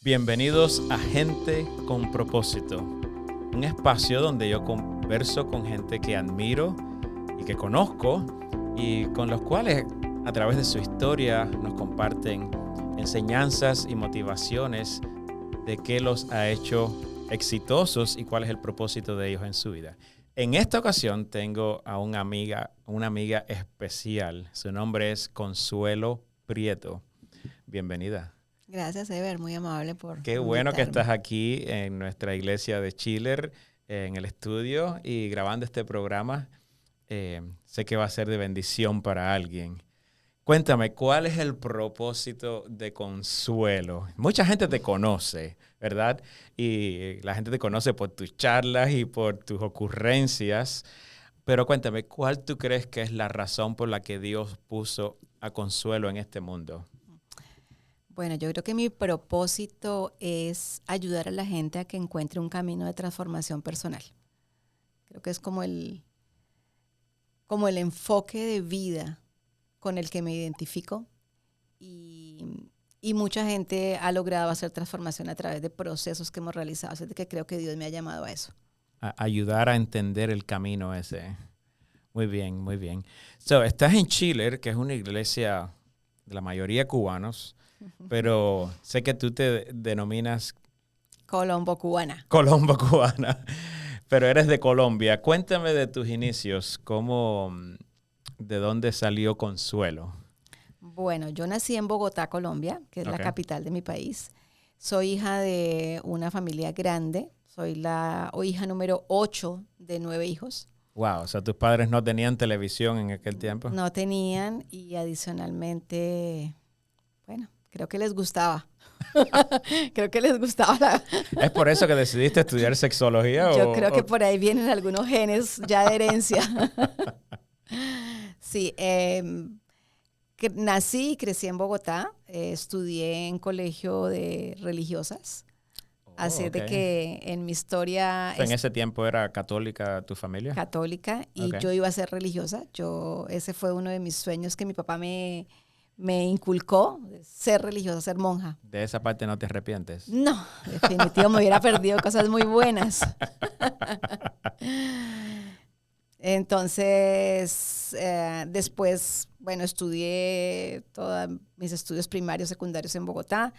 Bienvenidos a Gente con Propósito, un espacio donde yo converso con gente que admiro y que conozco y con los cuales a través de su historia nos comparten enseñanzas y motivaciones de qué los ha hecho exitosos y cuál es el propósito de ellos en su vida. En esta ocasión tengo a una amiga especial. Su nombre es Consuelo Prieto. Bienvenida. Gracias, Ever, muy amable por Qué bueno que invitarme. estás aquí en nuestra iglesia de Chiller, en el estudio y grabando este programa. Sé que va a ser de bendición para alguien. Cuéntame, ¿cuál es el propósito de Consuelo? Mucha gente te conoce, ¿verdad? Y la gente te conoce por tus charlas y por tus ocurrencias. Pero cuéntame, ¿cuál tú crees que es la razón por la que Dios puso a Consuelo en este mundo? Bueno, yo creo que mi propósito es ayudar a la gente a que encuentre un camino de transformación personal. Creo que es como el enfoque de vida con el que me identifico y mucha gente ha logrado hacer transformación a través de procesos que hemos realizado. Así que creo que Dios me ha llamado a eso. Ayudar a entender el camino ese. Muy bien, muy bien. So, estás en Chiller, que es una iglesia de la mayoría cubanos, pero sé que tú te denominas Colombo, cubana. Colombo cubana, pero eres de Colombia. Cuéntame de tus inicios, de dónde salió Consuelo. Bueno, yo nací en Bogotá, Colombia, que es la Okay. capital de mi país. Soy hija de una familia grande. Soy la hija número 8 de 9 hijos. Wow, o sea, tus padres no tenían televisión en aquel tiempo. No tenían y adicionalmente, bueno, creo que les gustaba. Creo que les gustaba. ¿Es por eso que decidiste estudiar sexología Yo creo que por ahí vienen algunos genes ya de herencia. Sí, nací y crecí en Bogotá. Estudié en colegio de religiosas. Así es de okay. que en mi historia O sea, en es ese tiempo era católica tu familia. católica y Okay. yo iba a ser religiosa. Ese fue uno de mis sueños que mi papá me inculcó, ser religiosa, ser monja. De esa parte no te arrepientes. No, definitivo, me hubiera perdido cosas muy buenas. Entonces, después, bueno, estudié todos mis estudios primarios, secundarios en Bogotá.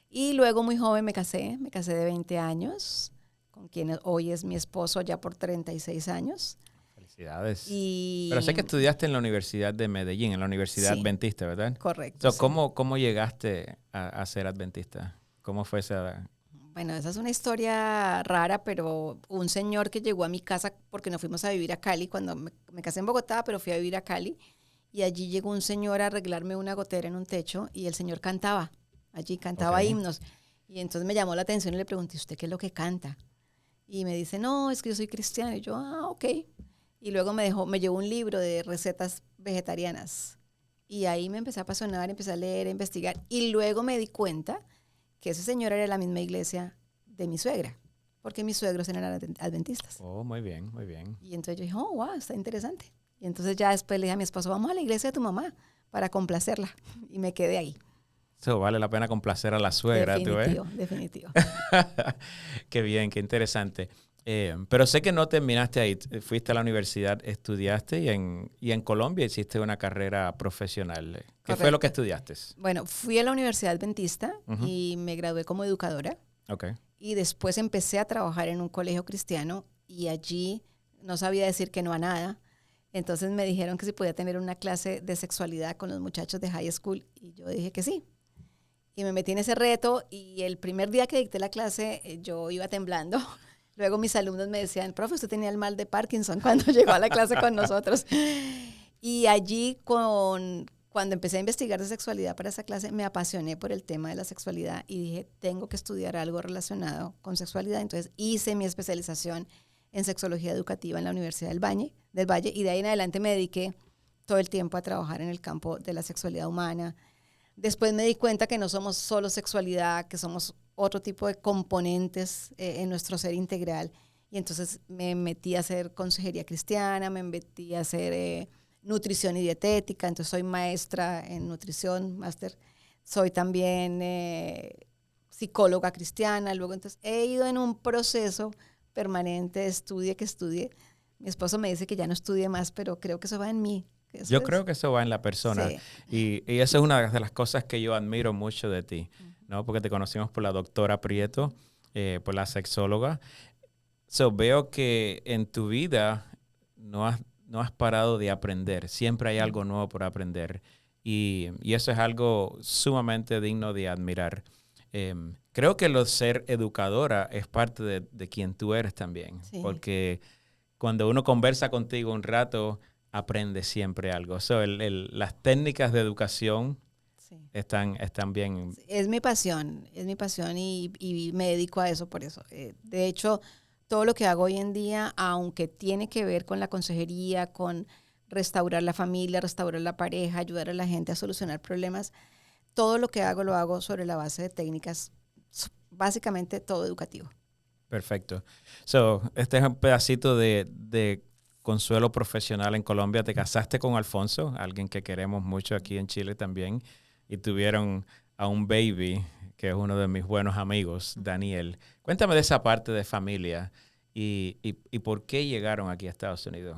Y luego muy joven me casé de 20 años, con quien hoy es mi esposo ya por 36 años. Felicidades. Y Pero sé que estudiaste en la Universidad de Medellín, en la Universidad sí, Adventista, ¿verdad? correcto. Sí. ¿Cómo llegaste a ser adventista? ¿Cómo fue esa? Bueno, esa es una historia rara, pero un señor que llegó a mi casa porque nos fuimos a vivir a Cali, cuando me casé en Bogotá, pero fui a vivir a Cali, y allí llegó un señor a arreglarme una gotera en un techo y el señor cantaba, allí cantaba Okay. himnos. Y entonces me llamó la atención y le pregunté, ¿usted qué es lo que canta? Y me dice, no, es que yo soy cristiano. Y yo, ok. Y luego me llevó un libro de recetas vegetarianas. Y ahí me empecé a apasionar, empecé a leer, a investigar. Y luego me di cuenta que ese señor era de la misma iglesia de mi suegra, porque mis suegros eran adventistas. Oh, muy bien, muy bien. Y entonces yo dije, oh, wow, está interesante. Y entonces ya después le dije a mi esposo, vamos a la iglesia de tu mamá para complacerla. Y me quedé ahí. Eso vale la pena complacer a la suegra, ¿tú ves? Definitivo, definitivo. Qué bien, qué interesante. Pero sé que no terminaste ahí. Fuiste a la universidad, estudiaste y en Colombia hiciste una carrera profesional. ¿Qué fue lo que Correcto. estudiaste? Bueno, fui a la Universidad Adventista Uh-huh. y me gradué como educadora. Okay. Y después empecé a trabajar en un colegio cristiano y allí no sabía decir que no a nada. Entonces me dijeron que si podía tener una clase de sexualidad con los muchachos de high school y yo dije que sí. Y me metí en ese reto y el primer día que dicté la clase yo iba temblando. Luego mis alumnos me decían, profe, usted tenía el mal de Parkinson cuando llegó a la clase con nosotros. Y allí cuando empecé a investigar de sexualidad para esa clase, me apasioné por el tema de la sexualidad y dije, tengo que estudiar algo relacionado con sexualidad. Entonces hice mi especialización en sexología educativa en la Universidad del Valle y de ahí en adelante me dediqué todo el tiempo a trabajar en el campo de la sexualidad humana. Después me di cuenta que no somos solo sexualidad, que somos otro tipo de componentes en nuestro ser integral. Y entonces me metí a hacer consejería cristiana, me metí a hacer nutrición y dietética. Entonces soy maestra en nutrición, máster. Soy también psicóloga cristiana, luego entonces he ido en un proceso permanente de estudie. Mi esposo me dice que ya no estudie más, pero creo que eso va en mí. Yo creo que eso va en la persona. Sí. Y esa es una de las cosas que yo admiro mucho de ti, ¿no? Porque te conocimos por la doctora Prieto, por la sexóloga. Veo que en tu vida no has parado de aprender. Siempre hay algo nuevo por aprender. Y eso es algo sumamente digno de admirar. Creo que lo ser educadora es parte de quien tú eres también. Sí. Porque cuando uno conversa contigo un rato, aprende siempre algo. Las técnicas de educación Sí. están bien. Es mi pasión y me dedico a eso por eso. De hecho, todo lo que hago hoy en día, aunque tiene que ver con la consejería, con restaurar la familia, restaurar la pareja, ayudar a la gente a solucionar problemas, todo lo que hago lo hago sobre la base de técnicas, básicamente todo educativo. Perfecto. Este es un pedacito de consuelo profesional en Colombia. Te casaste con Alfonso, alguien que queremos mucho aquí en Chile también, y tuvieron a un baby, que es uno de mis buenos amigos, Daniel. Cuéntame de esa parte de familia y por qué llegaron aquí a Estados Unidos.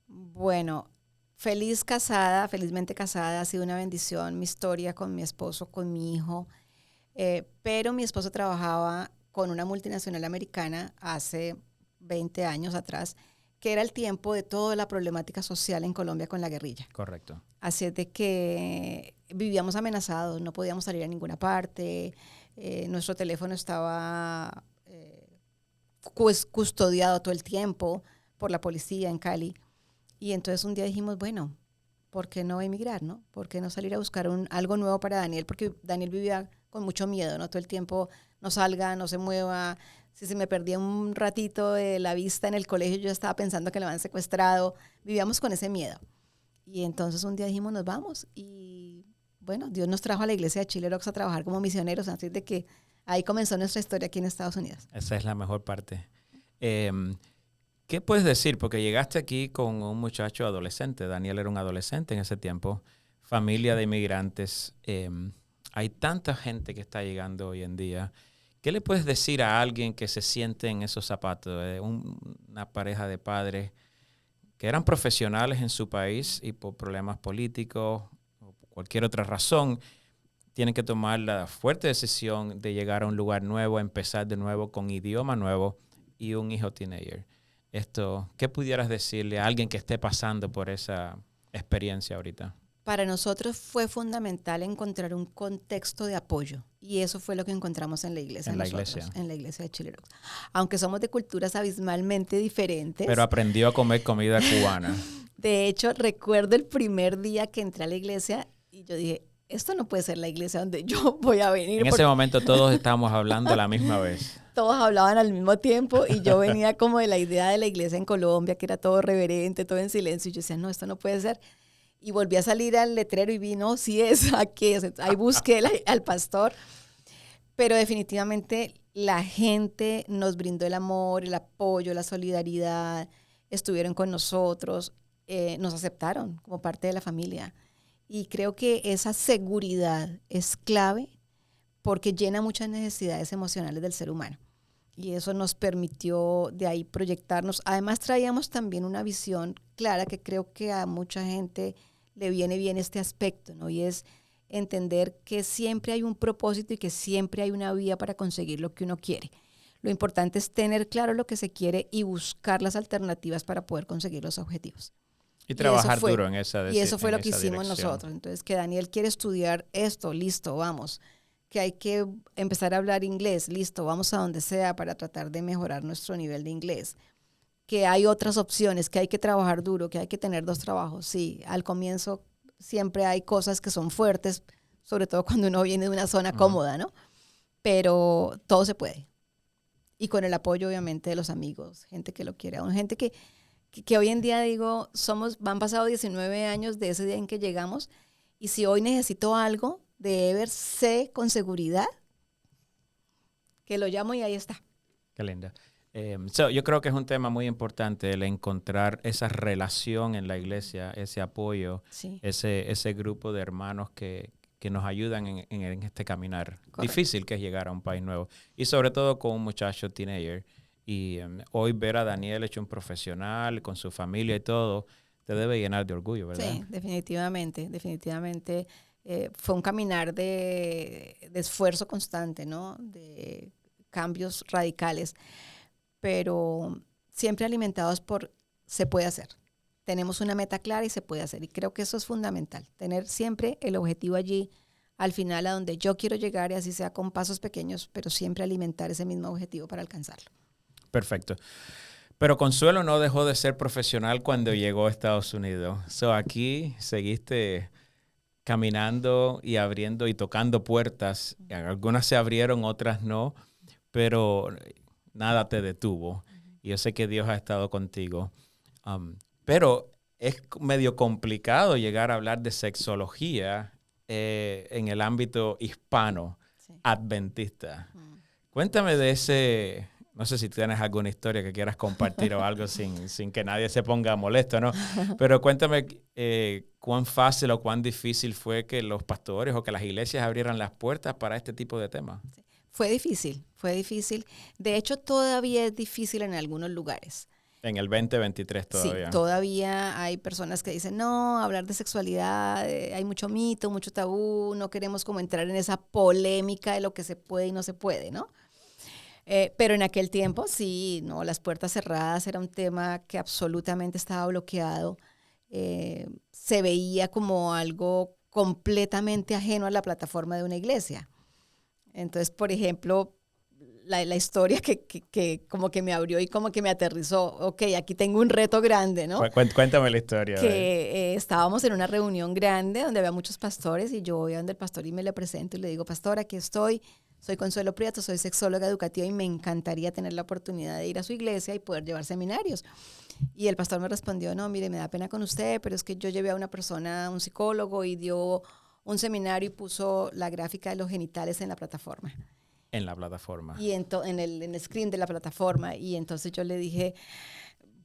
Bueno, felizmente casada, ha sido una bendición mi historia con mi esposo, con mi hijo, pero mi esposo trabajaba con una multinacional americana hace 20 años atrás, que era el tiempo de toda la problemática social en Colombia con la guerrilla. Correcto. Así es de que vivíamos amenazados, no podíamos salir a ninguna parte, nuestro teléfono estaba custodiado todo el tiempo por la policía en Cali. Y entonces un día dijimos, bueno, ¿por qué no emigrar, no? ¿Por qué no salir a buscar algo nuevo para Daniel? Porque Daniel vivía con mucho miedo, ¿no? Todo el tiempo no salga, no se mueva. Si se me perdía un ratito de la vista en el colegio, yo estaba pensando que lo habían secuestrado. Vivíamos con ese miedo. Y entonces un día dijimos, nos vamos. Y bueno, Dios nos trajo a la iglesia de Chile Rocks a trabajar como misioneros. Así de que ahí comenzó nuestra historia aquí en Estados Unidos. Esa es la mejor parte. ¿Qué puedes decir? Porque llegaste aquí con un muchacho adolescente. Daniel era un adolescente en ese tiempo. Familia de inmigrantes. Hay tanta gente que está llegando hoy en día. ¿Qué le puedes decir a alguien que se siente en esos zapatos? Una pareja de padres que eran profesionales en su país y por problemas políticos o por cualquier otra razón, tienen que tomar la fuerte decisión de llegar a un lugar nuevo, empezar de nuevo con idioma nuevo y un hijo teenager. ¿Qué pudieras decirle a alguien que esté pasando por esa experiencia ahorita? Para nosotros fue fundamental encontrar un contexto de apoyo y eso fue lo que encontramos en la iglesia. En la iglesia de Chile Rocks. Aunque somos de culturas abismalmente diferentes. Pero aprendió a comer comida cubana. De hecho, recuerdo el primer día que entré a la iglesia y yo dije, esto no puede ser la iglesia donde yo voy a venir. En ese momento todos estábamos hablando a la misma vez. Todos hablaban al mismo tiempo y yo venía como de la idea de la iglesia en Colombia, que era todo reverente, todo en silencio. Y yo decía, no, esto no puede ser. Y volví a salir al letrero y vi, no, sí es, aquí es. Ahí busqué al pastor. Pero definitivamente la gente nos brindó el amor, el apoyo, la solidaridad. Estuvieron con nosotros, nos aceptaron como parte de la familia. Y creo que esa seguridad es clave porque llena muchas necesidades emocionales del ser humano. Y eso nos permitió de ahí proyectarnos. Además traíamos también una visión clara que creo que a mucha gente le viene bien este aspecto, ¿no? Y es entender que siempre hay un propósito y que siempre hay una vía para conseguir lo que uno quiere. Lo importante es tener claro lo que se quiere y buscar las alternativas para poder conseguir los objetivos. Y trabajar duro en esa dirección. Y eso fue lo que hicimos nosotros. Entonces, que Daniel quiere estudiar esto, listo, vamos. Que hay que empezar a hablar inglés, listo, vamos a donde sea para tratar de mejorar nuestro nivel de inglés. Que hay otras opciones, que hay que trabajar duro, que hay que tener 2 trabajos. Sí, al comienzo siempre hay cosas que son fuertes, sobre todo cuando uno viene de una zona cómoda, ¿no? Pero todo se puede. Y con el apoyo, obviamente, de los amigos, gente que lo quiere, gente que hoy en día digo, han pasado 19 años de ese día en que llegamos, y si hoy necesito algo de Ever, sé con seguridad que lo llamo y ahí está. Qué linda. Yo creo que es un tema muy importante el encontrar esa relación en la iglesia, ese apoyo, Sí. ese grupo de hermanos que que nos ayudan en este caminar Correcto. difícil que es llegar a un país nuevo. Y sobre todo con un muchacho teenager. Y hoy ver a Daniel hecho un profesional con su familia y todo, te debe llenar de orgullo, ¿verdad? Sí, definitivamente, definitivamente. Fue un caminar de esfuerzo constante, ¿no? De cambios radicales, pero siempre alimentados por se puede hacer. Tenemos una meta clara y se puede hacer. Y creo que eso es fundamental, tener siempre el objetivo allí, al final a donde yo quiero llegar, y así sea con pasos pequeños, pero siempre alimentar ese mismo objetivo para alcanzarlo. Perfecto. Pero Consuelo no dejó de ser profesional cuando llegó a Estados Unidos. So, aquí seguiste caminando y abriendo y tocando puertas. Algunas se abrieron, otras no, pero nada te detuvo. Y yo sé que Dios ha estado contigo. Pero es medio complicado llegar a hablar de sexología en el ámbito hispano, Sí. adventista. Cuéntame de ese, no sé si tienes alguna historia que quieras compartir o algo sin que nadie se ponga molesto, ¿no? Pero cuéntame cuán fácil o cuán difícil fue que los pastores o que las iglesias abrieran las puertas para este tipo de temas. Sí. Fue difícil, fue difícil. De hecho, todavía es difícil en algunos lugares. En el 2023 todavía. Sí, todavía hay personas que dicen, no, hablar de sexualidad, hay mucho mito, mucho tabú, no queremos como entrar en esa polémica de lo que se puede y no se puede, ¿no? Pero en aquel tiempo sí, no, las puertas cerradas era un tema que absolutamente estaba bloqueado. Se veía como algo completamente ajeno a la plataforma de una iglesia. Entonces, por ejemplo, la historia que como que me abrió y como que me aterrizó. Ok, aquí tengo un reto grande, ¿no? Cuéntame la historia. Que estábamos en una reunión grande donde había muchos pastores y yo voy a donde el pastor y me le presento y le digo, pastor, aquí estoy, soy Consuelo Prieto, soy sexóloga educativa y me encantaría tener la oportunidad de ir a su iglesia y poder llevar seminarios. Y el pastor me respondió, no, mire, me da pena con usted, pero es que yo llevé a una persona, un psicólogo, y dio un seminario y puso la gráfica de los genitales en la plataforma. En la plataforma. Y en el screen de la plataforma. Y entonces yo le dije,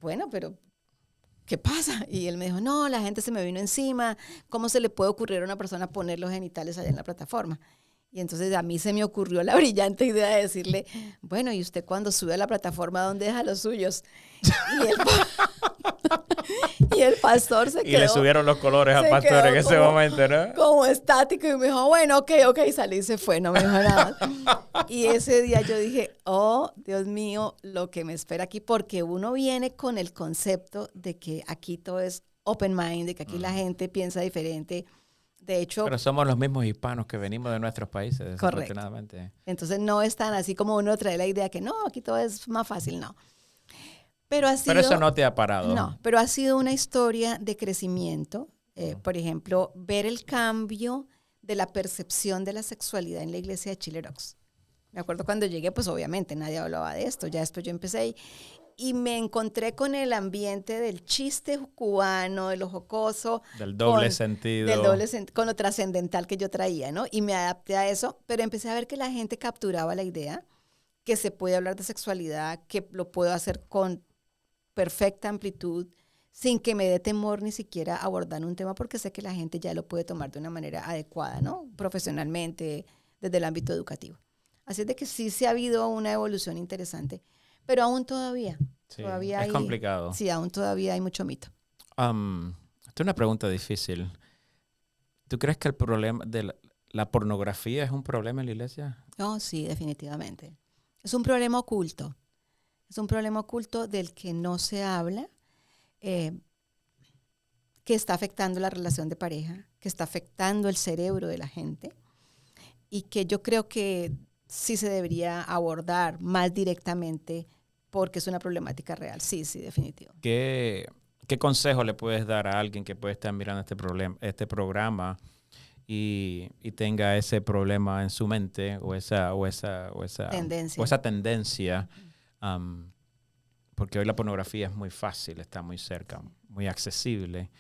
bueno, pero ¿qué pasa? Y él me dijo, no, la gente se me vino encima. ¿Cómo se le puede ocurrir a una persona poner los genitales allá en la plataforma? Y entonces a mí se me ocurrió la brillante idea de decirle, bueno, ¿y usted cuando sube a la plataforma, dónde deja los suyos? Y el pastor se quedó. Y le subieron los colores al pastor en ese momento, ¿no? Como estático, y me dijo, bueno, ok, salí y se fue, no me dijo nada. Y ese día yo dije, oh, Dios mío, lo que me espera aquí, porque uno viene con el concepto de que aquí todo es open mind, de que aquí la gente piensa diferente. De hecho... Pero somos los mismos hispanos que venimos de nuestros países, desafortunadamente. Correcto. Entonces no es tan así como uno trae la idea que no, aquí todo es más fácil, no. Pero eso no te ha parado. No, pero ha sido una historia de crecimiento. Por ejemplo, ver el cambio de la percepción de la sexualidad en la iglesia de Chile Rocks. Me acuerdo cuando llegué, pues obviamente nadie hablaba de esto. Ya después yo empecé y me encontré con el ambiente del chiste cubano, de lo jocoso. Del doble sentido. Con lo trascendental que yo traía, ¿no? Y me adapté a eso, pero empecé a ver que la gente capturaba la idea, que se puede hablar de sexualidad, que lo puedo hacer con perfecta amplitud, sin que me dé temor ni siquiera abordar un tema, porque sé que la gente ya lo puede tomar de una manera adecuada, ¿no? Profesionalmente, desde el ámbito educativo. Así es de que sí se ha habido una evolución interesante, pero aún todavía. Sí, es complicado. Sí, aún todavía hay mucho mito. Esta es una pregunta difícil. ¿Tú crees que el problema de la pornografía es un problema en la iglesia? No, sí, definitivamente. Es un problema oculto. Es un problema oculto del que no se habla, que está afectando la relación de pareja, que está afectando el cerebro de la gente y que yo creo que sí se debería abordar más directamente porque es una problemática real. Sí, definitivo. ¿Qué consejo le puedes dar a alguien que puede estar mirando este programa y tenga ese problema en su mente o esa tendencia? Porque hoy la pornografía es muy fácil, está muy cerca, muy accesible.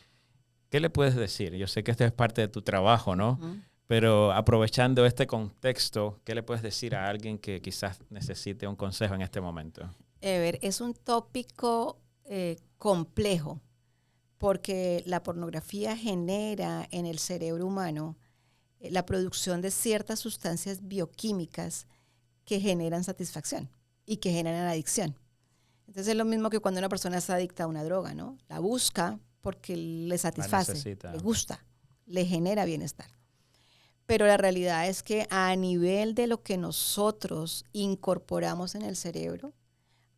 ¿Qué le puedes decir? Yo sé que esto es parte de tu trabajo, ¿no? Uh-huh. Pero aprovechando este contexto, ¿qué le puedes decir a alguien que quizás necesite un consejo en este momento? Es un tópico complejo, porque la pornografía genera en el cerebro humano la producción de ciertas sustancias bioquímicas que generan satisfacción y que generan adicción. Entonces es lo mismo que cuando una persona está adicta a una droga, ¿no? La busca porque le satisface, le gusta, le genera bienestar. Pero la realidad es que a nivel de lo que nosotros incorporamos en el cerebro,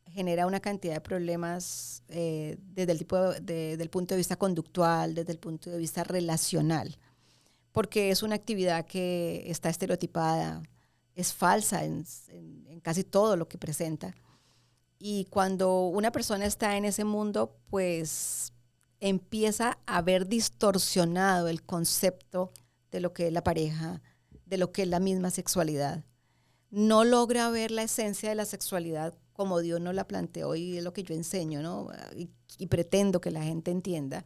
genera una cantidad de problemas desde el punto de vista conductual, desde el punto de vista relacional, porque es una actividad que está estereotipada, es falsa en casi todo lo que presenta. Y cuando una persona está en ese mundo, pues empieza a ver distorsionado el concepto de lo que es la pareja, de lo que es la misma sexualidad. No logra ver la esencia de la sexualidad como Dios nos la planteó y es lo que yo enseño, ¿no? Y pretendo que la gente entienda.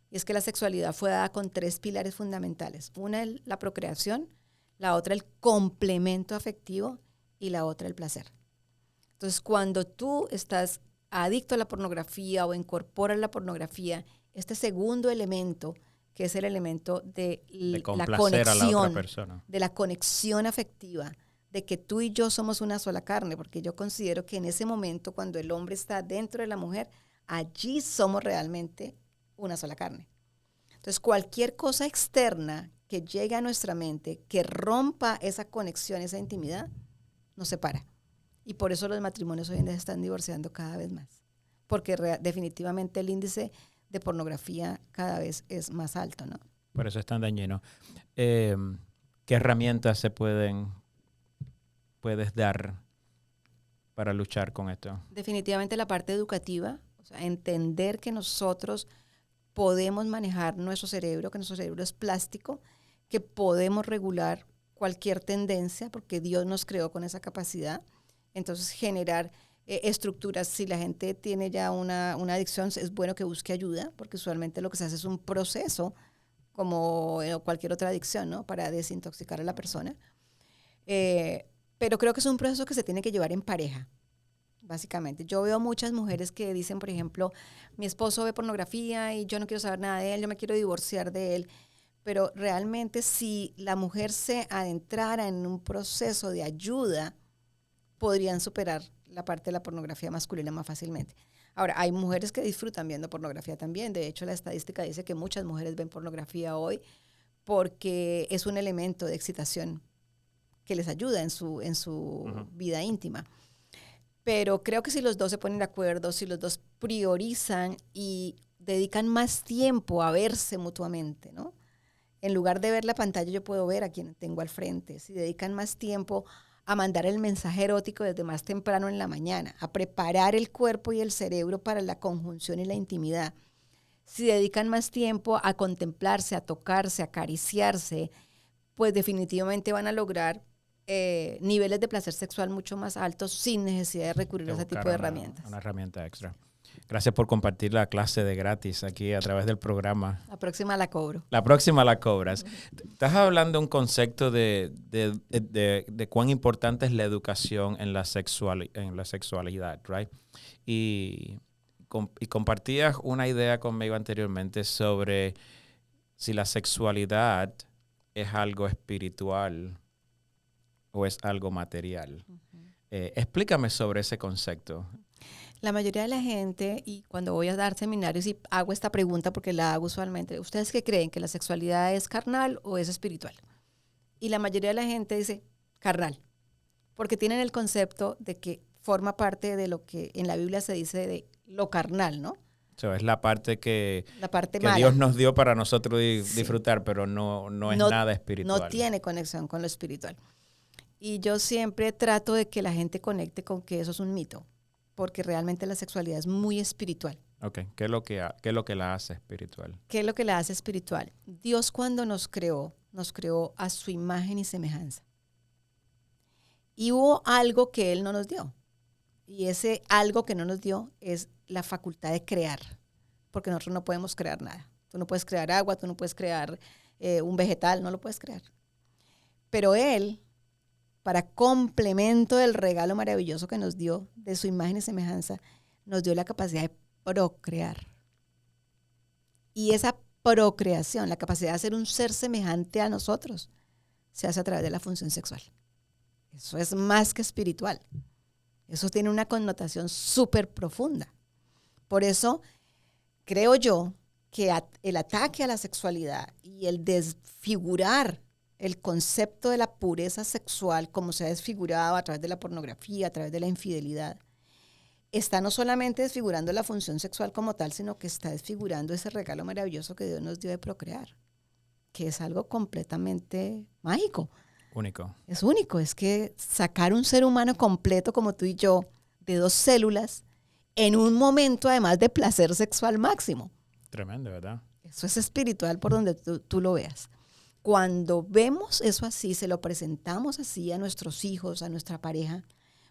Y es que la sexualidad fue dada con 3 pilares fundamentales. Una es la procreación, la otra el complemento afectivo y la otra el placer. Entonces, cuando tú estás adicto a la pornografía o incorporas la pornografía, este segundo elemento, que es el elemento de la conexión, a la otra persona, de la conexión afectiva, de que tú y yo somos una sola carne, porque yo considero que en ese momento, cuando el hombre está dentro de la mujer, allí somos realmente una sola carne. Entonces, cualquier cosa externa que llegue a nuestra mente, que rompa esa conexión, esa intimidad, nos separa. Y por eso los matrimonios hoy en día se están divorciando cada vez más. Porque definitivamente el índice de pornografía cada vez es más alto, ¿no? Por eso es tan dañino. ¿Qué herramientas puedes dar para luchar con esto? Definitivamente la parte educativa, o sea, entender que nosotros podemos manejar nuestro cerebro, que nuestro cerebro es plástico, que podemos regular cualquier tendencia, porque Dios nos creó con esa capacidad. Entonces, generar estructuras. Si la gente tiene ya una adicción, es bueno que busque ayuda, porque usualmente lo que se hace es un proceso, como cualquier otra adicción, ¿no? Para desintoxicar a la persona. Pero creo que es un proceso que se tiene que llevar en pareja, básicamente. Yo veo muchas mujeres que dicen, por ejemplo, mi esposo ve pornografía y yo no quiero saber nada de él, yo me quiero divorciar de él. Pero realmente si la mujer se adentrara en un proceso de ayuda, podrían superar la parte de la pornografía masculina más fácilmente. Ahora, hay mujeres que disfrutan viendo pornografía también. De hecho, la estadística dice que muchas mujeres ven pornografía hoy porque es un elemento de excitación que les ayuda en su vida íntima. Pero creo que si los dos se ponen de acuerdo, si los dos priorizan y dedican más tiempo a verse mutuamente, ¿no? En lugar de ver la pantalla, yo puedo ver a quien tengo al frente. Si dedican más tiempo a mandar el mensaje erótico desde más temprano en la mañana, a preparar el cuerpo y el cerebro para la conjunción y la intimidad. Si dedican más tiempo a contemplarse, a tocarse, a acariciarse, pues definitivamente van a lograr niveles de placer sexual mucho más altos sin necesidad de recurrir a ese tipo de herramientas. Una herramienta extra. Gracias por compartir la clase de gratis aquí a través del programa. La próxima la cobro. La próxima la cobras. Estás hablando de un concepto de cuán importante es la educación en la sexualidad, right? Y compartías una idea conmigo anteriormente sobre si la sexualidad es algo espiritual o es algo material. Explícame sobre ese concepto. La mayoría de la gente, y cuando voy a dar seminarios y hago esta pregunta porque la hago usualmente, ¿ustedes qué creen? ¿Que la sexualidad es carnal o es espiritual? Y la mayoría de la gente dice carnal, porque tienen el concepto de que forma parte de lo que en la Biblia se dice de lo carnal, ¿no? Es la parte que mala. Dios nos dio para nosotros disfrutar, pero no es nada espiritual. No tiene conexión con lo espiritual. Y yo siempre trato de que la gente conecte con que eso es un mito, porque realmente la sexualidad es muy espiritual. Okay. ¿Qué es lo que la hace espiritual? ¿Qué es lo que la hace espiritual? Dios cuando nos creó a su imagen y semejanza. Y hubo algo que Él no nos dio. Y ese algo que no nos dio es la facultad de crear, porque nosotros no podemos crear nada. Tú no puedes crear agua, tú no puedes crear un vegetal, no lo puedes crear. Pero Él, para complemento del regalo maravilloso que nos dio de su imagen y semejanza, nos dio la capacidad de procrear. Y esa procreación, la capacidad de ser un ser semejante a nosotros, se hace a través de la función sexual. Eso es más que espiritual. Eso tiene una connotación súper profunda. Por eso creo yo que el ataque a la sexualidad y el desfigurar el concepto de la pureza sexual como se ha desfigurado a través de la pornografía, a través de la infidelidad, está no solamente desfigurando la función sexual como tal, sino que está desfigurando ese regalo maravilloso que Dios nos dio de procrear, que es algo completamente mágico. Único. Es único, es que sacar un ser humano completo como tú y yo, de 2 células, en un momento además de placer sexual máximo. Tremendo, ¿verdad? Eso es espiritual por donde tú lo veas. Cuando vemos eso así, se lo presentamos así a nuestros hijos, a nuestra pareja,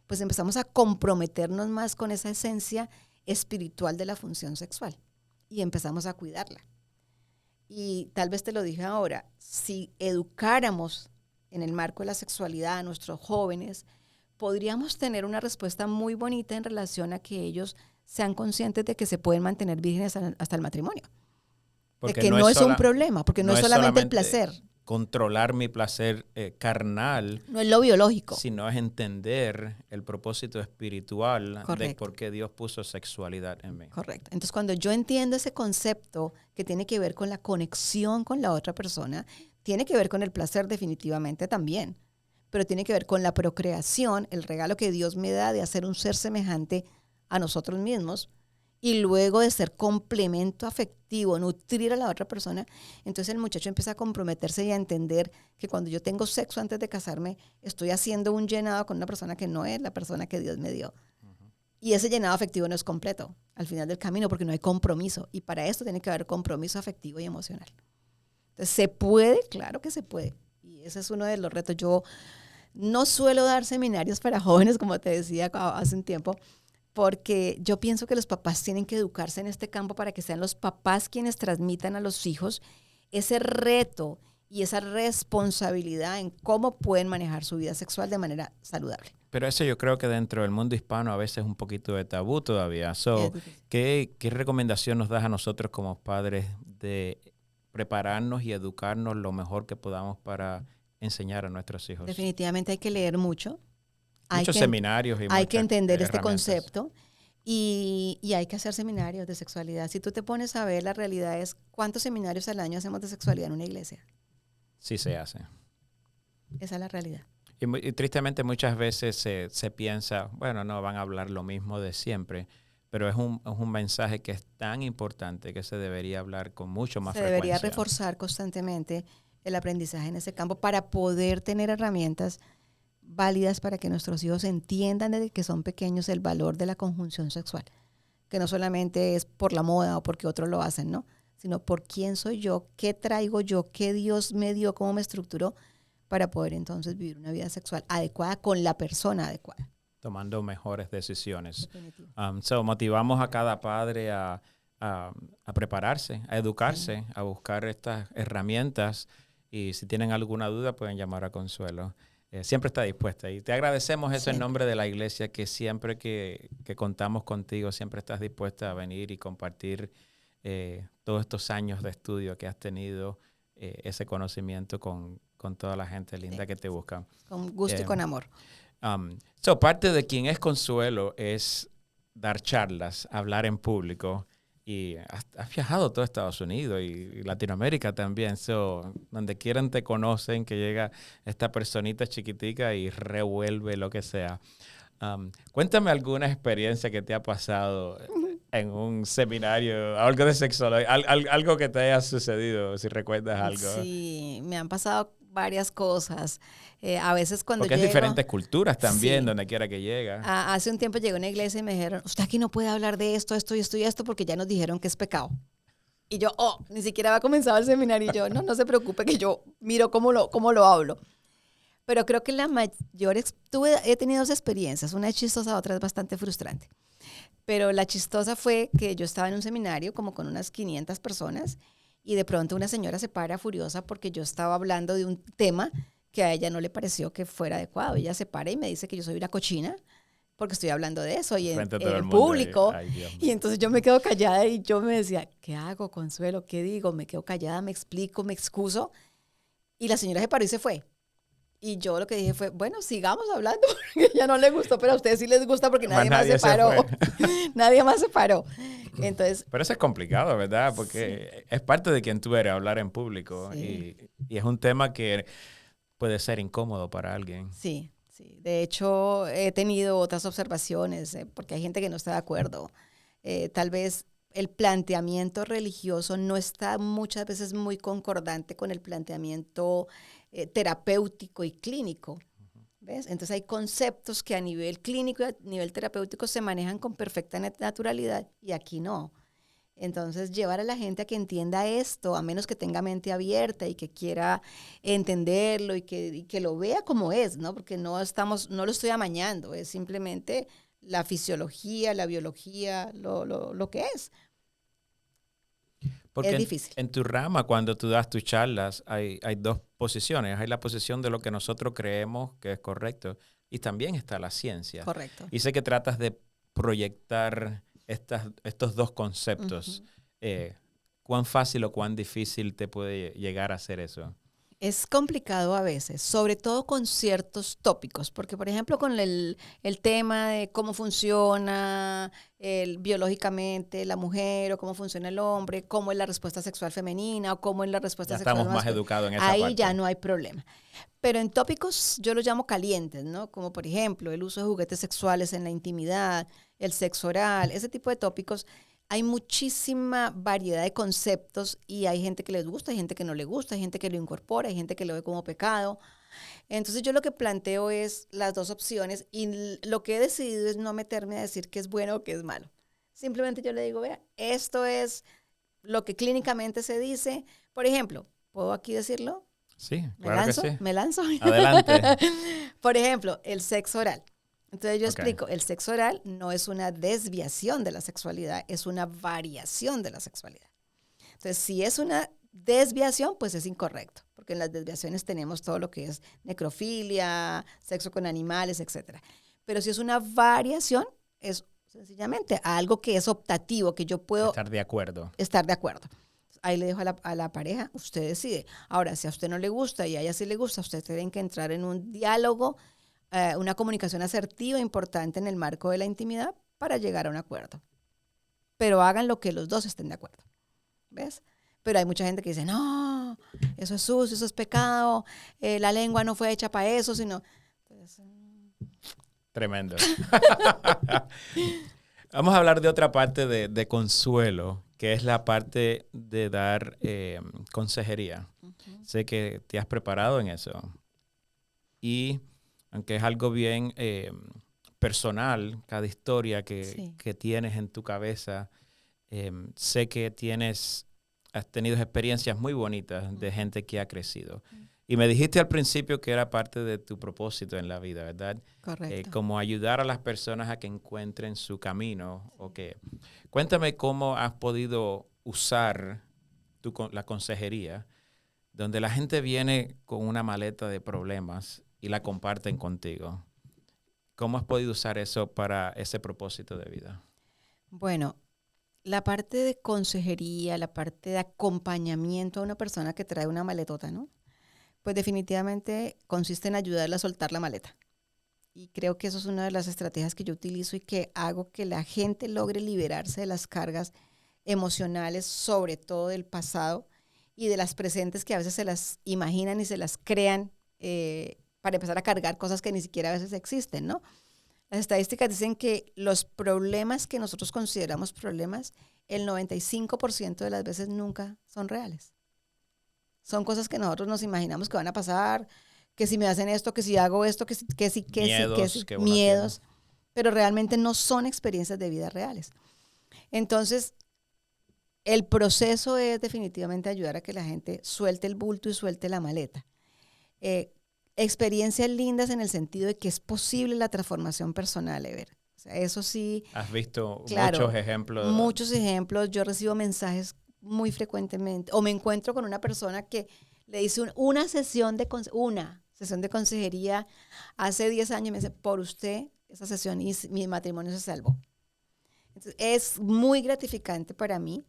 pues empezamos a comprometernos más con esa esencia espiritual de la función sexual y empezamos a cuidarla. Y tal vez te lo dije ahora, si educáramos en el marco de la sexualidad a nuestros jóvenes, podríamos tener una respuesta muy bonita en relación a que ellos sean conscientes de que se pueden mantener vírgenes hasta el matrimonio. Porque de que no es un problema, porque no es solamente el placer. Controlar mi placer carnal. No es lo biológico. Sino es entender el propósito espiritual. Correcto. De por qué Dios puso sexualidad en mí. Correcto. Entonces, cuando yo entiendo ese concepto que tiene que ver con la conexión con la otra persona, tiene que ver con el placer definitivamente también, pero tiene que ver con la procreación, el regalo que Dios me da de hacer un ser semejante a nosotros mismos, y luego de ser complemento afectivo, nutrir a la otra persona, entonces el muchacho empieza a comprometerse y a entender que cuando yo tengo sexo antes de casarme, estoy haciendo un llenado con una persona que no es la persona que Dios me dio. Uh-huh. Y ese llenado afectivo no es completo al final del camino porque no hay compromiso. Y para esto tiene que haber compromiso afectivo y emocional. Entonces, ¿se puede? Claro que se puede. Y ese es uno de los retos. Yo no suelo dar seminarios para jóvenes, como te decía hace un tiempo, porque yo pienso que los papás tienen que educarse en este campo para que sean los papás quienes transmitan a los hijos ese reto y esa responsabilidad en cómo pueden manejar su vida sexual de manera saludable. Pero eso yo creo que dentro del mundo hispano a veces es un poquito de tabú todavía. ¿Qué recomendación nos das a nosotros como padres de prepararnos y educarnos lo mejor que podamos para enseñar a nuestros hijos? Definitivamente hay que leer mucho. Muchos seminarios y hay que entender este concepto y hay que hacer seminarios de sexualidad. Si tú te pones a ver, la realidad es ¿cuántos seminarios al año hacemos de sexualidad en una iglesia? Sí se hace. Esa es la realidad. Y tristemente muchas veces se piensa, bueno, no, van a hablar lo mismo de siempre, pero es un mensaje que es tan importante que se debería hablar con mucho más frecuencia. Se debería reforzar constantemente el aprendizaje en ese campo para poder tener herramientas válidas para que nuestros hijos entiendan desde que son pequeños el valor de la conjunción sexual, que no solamente es por la moda o porque otros lo hacen, ¿no? Sino por quién soy yo, qué traigo yo, qué Dios me dio, cómo me estructuró para poder entonces vivir una vida sexual adecuada con la persona adecuada. Tomando mejores decisiones. Motivamos a cada padre a prepararse, a educarse, a buscar estas herramientas y si tienen alguna duda pueden llamar a Consuelo. Siempre está dispuesta y te agradecemos eso en nombre de la iglesia, que siempre que contamos contigo, siempre estás dispuesta a venir y compartir todos estos años de estudio que has tenido, ese conocimiento con toda la gente linda que te busca. Con gusto y con amor. Parte de quien es Consuelo es dar charlas, hablar en público. Y has viajado a todo Estados Unidos y Latinoamérica también. Donde quieran te conocen, que llega esta personita chiquitica y revuelve lo que sea. Cuéntame alguna experiencia que te ha pasado en un seminario, algo de sexología, algo que te haya sucedido, si recuerdas algo. Sí, me han pasado varias cosas. A veces cuando porque llego, es diferentes culturas también, donde quiera que llega. Hace un tiempo llegué a una iglesia y me dijeron, usted aquí no puede hablar de esto, esto y esto y esto, porque ya nos dijeron que es pecado. Y yo, ni siquiera había comenzado el seminario. Y yo, no se preocupe que yo miro cómo lo hablo. Pero creo que he tenido 2 experiencias. Una es chistosa, otra es bastante frustrante. Pero la chistosa fue que yo estaba en un seminario como con unas 500 personas y de pronto una señora se para furiosa porque yo estaba hablando de un tema que a ella no le pareció que fuera adecuado. Ella se para y me dice que yo soy una cochina porque estoy hablando de eso y en el público. Y entonces yo me quedo callada y yo me decía, ¿qué hago, Consuelo? ¿Qué digo? Me quedo callada, me explico, me excuso. Y la señora se paró y se fue. Y yo lo que dije fue, bueno, sigamos hablando, porque ya no le gustó, pero a ustedes sí les gusta porque nadie más se paró. Nadie más se paró. Entonces, pero eso es complicado, ¿verdad? Porque sí, es parte de quien tú eres, hablar en público. sí, Y es un tema que puede ser incómodo para alguien. sí, sí. De hecho, he tenido otras observaciones, porque hay gente que no está de acuerdo. Tal vez el planteamiento religioso no está muchas veces muy concordante con el planteamiento terapéutico y clínico. ¿Ves? Entonces hay conceptos que a nivel clínico y a nivel terapéutico se manejan con perfecta naturalidad y aquí no. Entonces llevar a la gente a que entienda esto, a menos que tenga mente abierta y que quiera entenderlo y que lo vea como es, ¿no? Porque no lo estoy amañando, es simplemente la fisiología, la biología, lo que es. Porque Es difícil. en tu rama, cuando tú das tus charlas, hay dos posiciones. Hay la posición de lo que nosotros creemos que es correcto y también está la ciencia. Correcto. Y sé que tratas de proyectar estos dos conceptos. Uh-huh. ¿Cuán fácil o cuán difícil te puede llegar a hacer eso? Es complicado a veces, sobre todo con ciertos tópicos, porque por ejemplo con el tema de cómo funciona biológicamente la mujer o cómo funciona el hombre, cómo es la respuesta sexual femenina o cómo es la respuesta Ya sexual estamos más masculina, educados en esa ahí parte. ya no hay problema. Pero en tópicos yo los llamo calientes, ¿no? Como por ejemplo el uso de juguetes sexuales en la intimidad, el sexo oral, ese tipo de tópicos. Hay muchísima variedad de conceptos y hay gente que les gusta, hay gente que no le gusta, hay gente que lo incorpora, hay gente que lo ve como pecado. Entonces yo lo que planteo es las dos opciones y lo que he decidido es no meterme a decir qué es bueno o qué es malo. Simplemente yo le digo, vea, esto es lo que clínicamente se dice. Por ejemplo, ¿puedo aquí decirlo? Sí, ¿Me claro que lanzo? sí. ¿Me lanzo? Adelante. Por ejemplo, el sexo oral. Entonces yo Okay. explico, el sexo oral no es una desviación de la sexualidad, es una variación de la sexualidad. Entonces, si es una desviación, pues es incorrecto, porque en las desviaciones tenemos todo lo que es necrofilia, sexo con animales, etc. Pero si es una variación, es sencillamente algo que es optativo, que yo puedo Estar de acuerdo. estar de acuerdo. Ahí le dejo a la pareja, usted decide. Ahora, si a usted no le gusta y a ella sí le gusta, ustedes tienen que entrar en un diálogo, una comunicación asertiva importante en el marco de la intimidad para llegar a un acuerdo. Pero hagan lo que los dos estén de acuerdo. ¿Ves? Pero hay mucha gente que dice, no, eso es sucio, eso es pecado, la lengua no fue hecha para eso, sino... Entonces, Tremendo. Vamos a hablar de otra parte de consuelo, que es la parte de dar consejería. uh-huh. Sé que te has preparado en eso. Y aunque es algo bien personal, cada historia Sí. que tienes en tu cabeza, sé que has tenido experiencias muy bonitas de gente que ha crecido. Y me dijiste al principio que era parte de tu propósito en la vida, ¿verdad? Correcto. Como ayudar a las personas a que encuentren su camino. Cuéntame cómo has podido usar la consejería, donde la gente viene con una maleta de problemas y la comparten contigo. ¿Cómo has podido usar eso para ese propósito de vida? Bueno, la parte de consejería, la parte de acompañamiento a una persona que trae una maletota, ¿no? Pues definitivamente consiste en ayudarla a soltar la maleta. Y creo que eso es una de las estrategias que yo utilizo y que hago que la gente logre liberarse de las cargas emocionales, sobre todo del pasado y de las presentes que a veces se las imaginan y se las crean para empezar a cargar cosas que ni siquiera a veces existen, ¿no? Las estadísticas dicen que los problemas que nosotros consideramos problemas, el 95% de las veces nunca son reales. Son cosas que nosotros nos imaginamos que van a pasar, que si me hacen esto, que si hago esto, que sí, Miedos que uno tiene. miedos, pero realmente no son experiencias de vida reales. Entonces, el proceso es definitivamente ayudar a que la gente suelte el bulto y suelte la maleta. Experiencias lindas en el sentido de que es posible la transformación personal, Ever. O sea, eso sí. Has visto claro, muchos ejemplos. Muchos ejemplos. Yo recibo mensajes muy frecuentemente o me encuentro con una persona que le hice una sesión de consejería hace 10 años y me dice, por usted, esa sesión y mi matrimonio se salvó. Entonces, es muy gratificante para mí,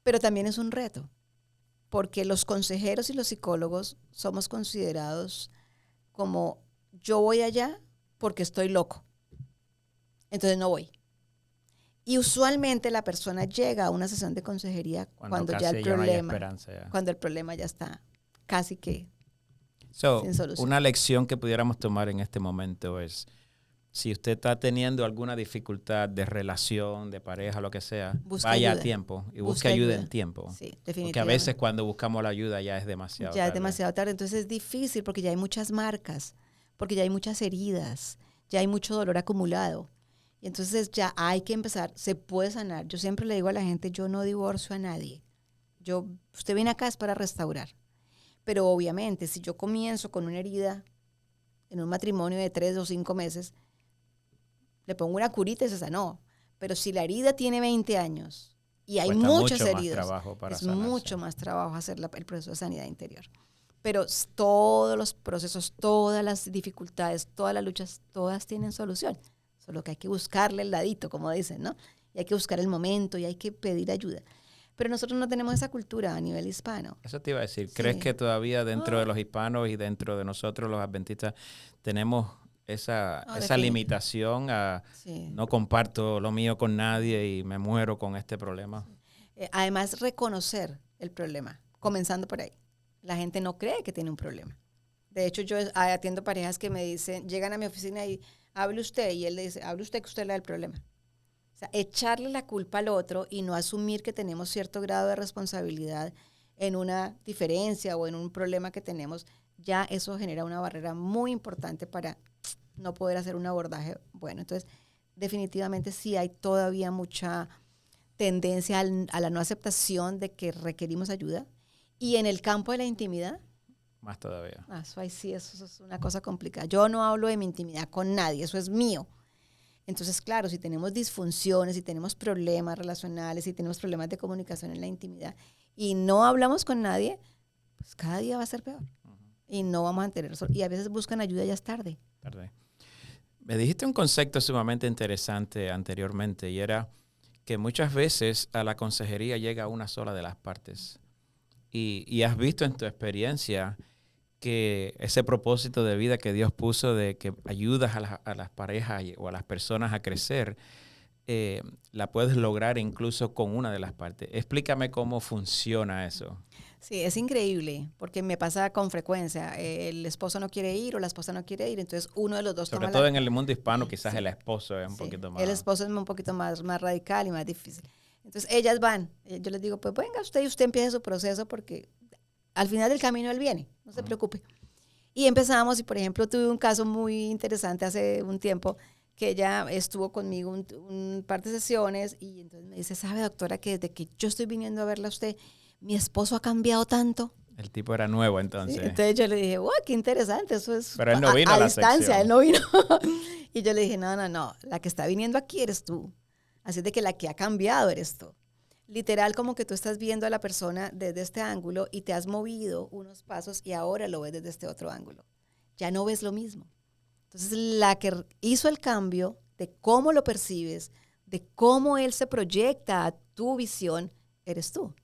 pero también es un reto, porque los consejeros y los psicólogos somos considerados como yo voy allá porque estoy loco. Entonces no voy. Y usualmente la persona llega a una sesión de consejería cuando ya el problema, cuando el problema ya está casi que sin solución. Una lección que pudiéramos tomar en este momento es, si usted está teniendo alguna dificultad de relación, de pareja, lo que sea, vaya a tiempo y busque ayuda en tiempo. Sí, definitivamente. Porque a veces cuando buscamos la ayuda ya es demasiado tarde. Ya es demasiado tarde, entonces es difícil porque ya hay muchas marcas, porque ya hay muchas heridas, ya hay mucho dolor acumulado. Y entonces ya hay que empezar, se puede sanar. Yo siempre le digo a la gente, yo no divorcio a nadie. Usted viene acá es para restaurar. Pero obviamente, si yo comienzo con una herida en un matrimonio de 3 o 5 meses, le pongo una curita y se sanó. Pero si la herida tiene 20 años y hay muchas heridas, es mucho más trabajo hacer el proceso de sanidad interior. Pero todos los procesos, todas las dificultades, todas las luchas, todas tienen solución. Solo que hay que buscarle el ladito, como dicen, ¿no? Y hay que buscar el momento y hay que pedir ayuda. Pero nosotros no tenemos esa cultura a nivel hispano. Eso te iba a decir. Sí. ¿Crees que todavía dentro de los hispanos y dentro de nosotros los adventistas tenemos esa limitación a no comparto lo mío con nadie y me muero con este problema? Además, reconocer el problema, comenzando por ahí. La gente no cree que tiene un problema. De hecho, yo atiendo parejas que me dicen, llegan a mi oficina y hable usted, y él le dice, hable usted que usted es la del problema. O sea, echarle la culpa al otro y no asumir que tenemos cierto grado de responsabilidad en una diferencia o en un problema que tenemos, ya eso genera una barrera muy importante para no poder hacer un abordaje bueno. Entonces, definitivamente sí hay todavía mucha tendencia a la no aceptación de que requerimos ayuda. Y en el campo de la intimidad, más todavía. Sí, eso es una cosa complicada. Yo no hablo de mi intimidad con nadie, eso es mío. Entonces, claro, si tenemos disfunciones, si tenemos problemas relacionales, si tenemos problemas de comunicación en la intimidad y no hablamos con nadie, pues cada día va a ser peor. Y no vamos a tener eso. Y a veces buscan ayuda ya es tarde. Me dijiste un concepto sumamente interesante anteriormente y era que muchas veces a la consejería llega una sola de las partes. Y has visto en tu experiencia que ese propósito de vida que Dios puso de que ayudas a las parejas o a las personas a crecer, la puedes lograr incluso con una de las partes. Explícame cómo funciona eso. Sí, es increíble, porque me pasa con frecuencia. El esposo no quiere ir o la esposa no quiere ir, entonces uno de los dos Sobre todo en el mundo hispano, quizás el esposo es un poquito más... El esposo es un poquito más radical y más difícil. Entonces ellas van, yo les digo, pues venga usted y usted empiece su proceso porque al final del camino él viene, no se preocupe. Y empezamos, y por ejemplo tuve un caso muy interesante hace un tiempo, que ella estuvo conmigo un par de sesiones y entonces me dice, ¿sabe, doctora, que desde que yo estoy viniendo a verla a usted, mi esposo ha cambiado tanto? El tipo era nuevo entonces. Sí, entonces yo le dije, wow, qué interesante, eso es... Pero él no vino a la distancia, sección. Él no vino. Y yo le dije, no, la que está viniendo aquí eres tú. Así de que la que ha cambiado eres tú. Literal, como que tú estás viendo a la persona desde este ángulo y te has movido unos pasos y ahora lo ves desde este otro ángulo. Ya no ves lo mismo. Entonces, la que hizo el cambio de cómo lo percibes, de cómo él se proyecta a tu visión, eres tú.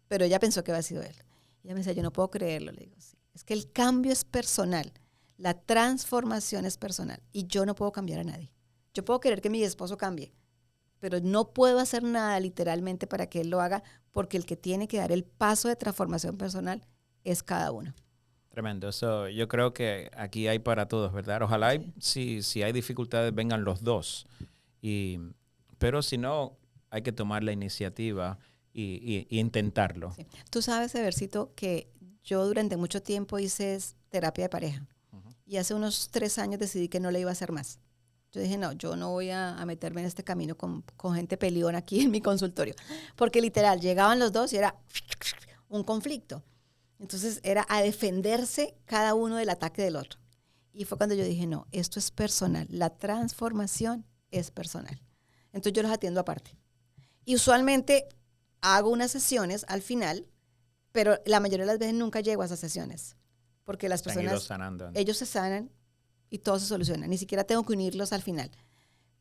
Pero ella pensó que había sido él. Y ella me decía, yo no puedo creerlo. Le digo, sí. Es que el cambio es personal. La transformación es personal. Y yo no puedo cambiar a nadie. Yo puedo querer que mi esposo cambie, pero no puedo hacer nada literalmente para que él lo haga, porque el que tiene que dar el paso de transformación personal es cada uno. Tremendo. Yo creo que aquí hay para todos, ¿verdad? Ojalá si hay dificultades vengan los dos. Pero si no, hay que tomar la iniciativa y intentarlo. Sí. Tú sabes, Eversito, que yo durante mucho tiempo hice terapia de pareja. Y hace unos 3 años decidí que no le iba a hacer más. Yo dije, no, yo no voy a meterme en este camino con gente peleona aquí en mi consultorio. Porque literal, llegaban los dos y era un conflicto. Entonces era a defenderse cada uno del ataque del otro. Y fue cuando yo dije, no, esto es personal. La transformación es personal. Entonces yo los atiendo aparte. Y usualmente hago unas sesiones al final, pero la mayoría de las veces nunca llego a esas sesiones. Porque las personas, ellos se sanan y todo se soluciona. Ni siquiera tengo que unirlos al final.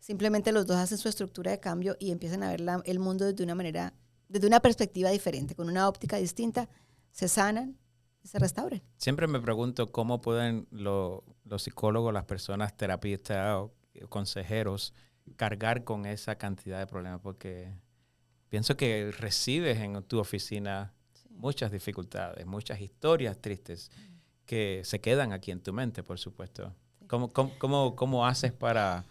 Simplemente los dos hacen su estructura de cambio y empiezan a ver el mundo desde una perspectiva diferente, con una óptica distinta. Se sanan y se restauren. Siempre me pregunto cómo pueden los psicólogos, las personas terapistas o consejeros cargar con esa cantidad de problemas, porque pienso que recibes en tu oficina muchas dificultades, muchas historias tristes que se quedan aquí en tu mente, por supuesto. ¿Cómo haces para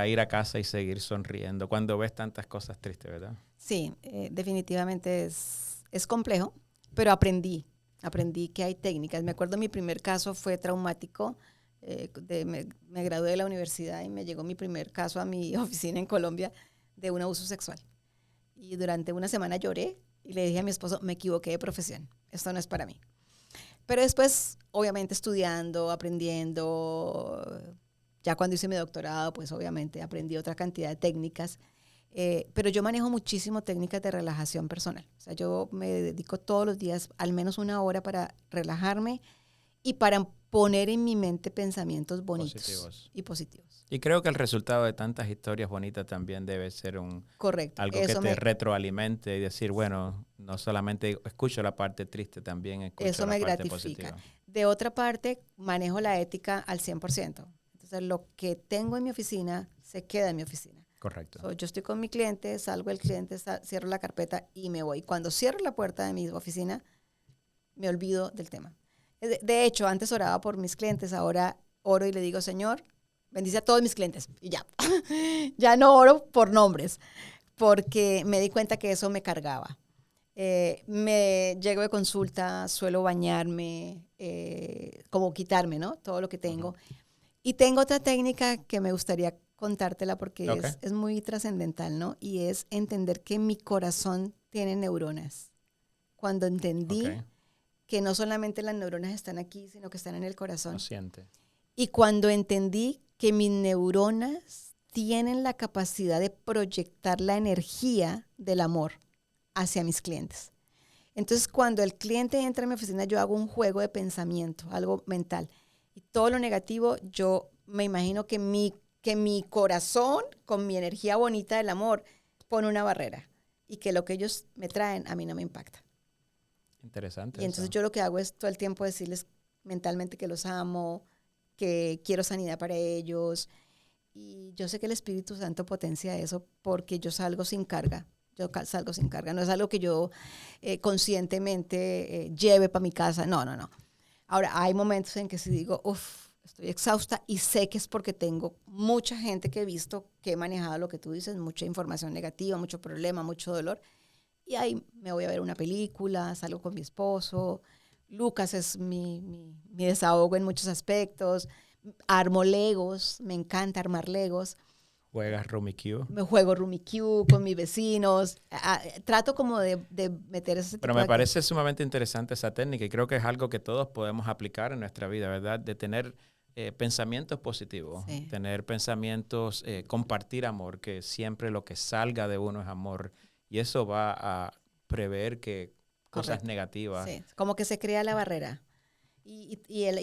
ir a casa y seguir sonriendo cuando ves tantas cosas tristes, verdad? Sí, definitivamente es complejo, pero aprendí que hay técnicas. Me acuerdo mi primer caso fue traumático. Me gradué de la universidad y me llegó mi primer caso a mi oficina en Colombia de un abuso sexual. Y durante una semana lloré y le dije a mi esposo, me equivoqué de profesión, esto no es para mí. Pero después, obviamente, estudiando, aprendiendo, ya cuando hice mi doctorado, pues obviamente aprendí otra cantidad de técnicas. Pero yo manejo muchísimo técnicas de relajación personal. O sea, yo me dedico todos los días al menos una hora para relajarme y para poner en mi mente pensamientos bonitos y positivos. Y creo que el resultado de tantas historias bonitas también debe ser Correcto. algo que te retroalimente y decir, bueno, no solamente escucho la parte triste, también escucho la parte positiva. De otra parte, manejo la ética al 100%. Entonces, lo que tengo en mi oficina se queda en mi oficina. Correcto. Yo estoy con mi cliente, salgo del cliente, cierro la carpeta y me voy. Cuando cierro la puerta de mi oficina, me olvido del tema. De hecho, antes oraba por mis clientes, ahora oro y le digo, Señor, bendice a todos mis clientes. Y ya. Ya no oro por nombres, porque me di cuenta que eso me cargaba. Me llego de consulta, suelo bañarme, como quitarme, ¿no? Todo lo que tengo. Uh-huh. Y tengo otra técnica que me gustaría contártela porque es muy trascendental, ¿no? Y es entender que mi corazón tiene neuronas. Cuando entendí que no solamente las neuronas están aquí, sino que están en el corazón. Lo siente. Y cuando entendí que mis neuronas tienen la capacidad de proyectar la energía del amor hacia mis clientes. Entonces, cuando el cliente entra en mi oficina, yo hago un juego de pensamiento, algo mental. Y todo lo negativo, yo me imagino que mi corazón, con mi energía bonita del amor, pone una barrera. Y que lo que ellos me traen, a mí no me impacta. Interesante. Y entonces yo lo que hago es todo el tiempo decirles mentalmente que los amo, que quiero sanidad para ellos. Y yo sé que el Espíritu Santo potencia eso porque yo salgo sin carga. Yo salgo sin carga. No es algo que yo conscientemente lleve para mi casa. No. Ahora, hay momentos en que sí digo, estoy exhausta y sé que es porque tengo mucha gente que he visto que he manejado lo que tú dices, mucha información negativa, mucho problema, mucho dolor. Y ahí me voy a ver una película, salgo con mi esposo. Lucas es mi desahogo en muchos aspectos. Armo Legos, me encanta armar Legos. ¿Juegas Rummy Cube? Me juego Rummy Cube con mis vecinos. Trato como de meter ese tipo. Pero me parece sumamente interesante esa técnica y creo que es algo que todos podemos aplicar en nuestra vida, ¿verdad? De tener pensamientos positivos, tener pensamientos, compartir amor, que siempre lo que salga de uno es amor. Y eso va a prever que cosas negativas. Sí, como que se crea la barrera. Y